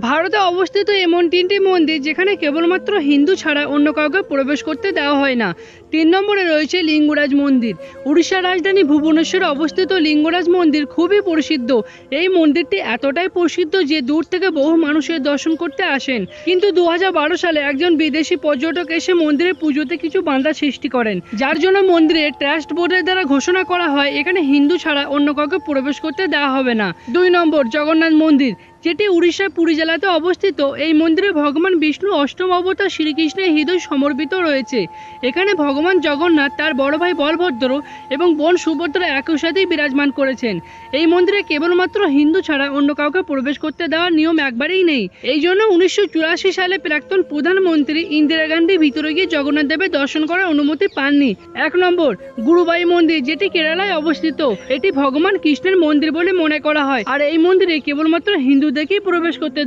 ভারতে অবস্থিত এমন তিনটি মন্দির যেখানে কেবলমাত্র হিন্দু ছাড়া অন্য কাউকে প্রবেশ করতে দেওয়া হয় না। 3 নম্বরে রয়েছে লিঙ্গরাজ মন্দির। উড়িষ্যার রাজধানী ভুবনেশ্বরে অবস্থিত লিঙ্গরাজ মন্দির খুবই প্রসিদ্ধ। এই মন্দিরটি এতটাই প্রসিদ্ধ যে দূর থেকে বহু মানুষের দর্শন করতে আসেন। কিন্তু 2012 সালে একজন বিদেশি পর্যটক এসে মন্দিরের পুজোতে কিছু বাধা সৃষ্টি করেন, যার জন্য মন্দিরে ট্রাস্ট বোর্ডের দ্বারা ঘোষণা করা হয় এখানে হিন্দু ছাড়া অন্য কাউকে প্রবেশ করতে দেওয়া হবে না। 2 নম্বর জগন্নাথ মন্দির, যেটি উড়িষ্যার পুরী জেলাতে অবস্থিত। এই মন্দিরে ভগবান বিষ্ণু অষ্টম অবতার শ্রীকৃষ্ণের হৃদয় সমর্পিত রয়েছে। এখানে ভগবান জগন্নাথ, তার বড় ভাই বলভদ্র এবং বোন সুভদ্রা একই সাথেই বিরাজমান করেছেন। এই মন্দিরে কেবলমাত্র হিন্দু ছাড়া অন্য কাউকে প্রবেশ করতে দেওয়ার নিয়ম একবারেই নেই। এই জন্য 1984 সালে প্রাক্তন প্রধানমন্ত্রী ইন্দিরা গান্ধী ভিতরে গিয়ে জগন্নাথ দেবের দর্শন করার অনুমতি পাননি। 1 নম্বর গুরুবায়ু মন্দির, যেটি কেরালায় অবস্থিত। এটি ভগবান কৃষ্ণের মন্দির বলে মনে করা হয়, আর এই মন্দিরে কেবলমাত্র হিন্দুদেরকেই প্রবেশ করতে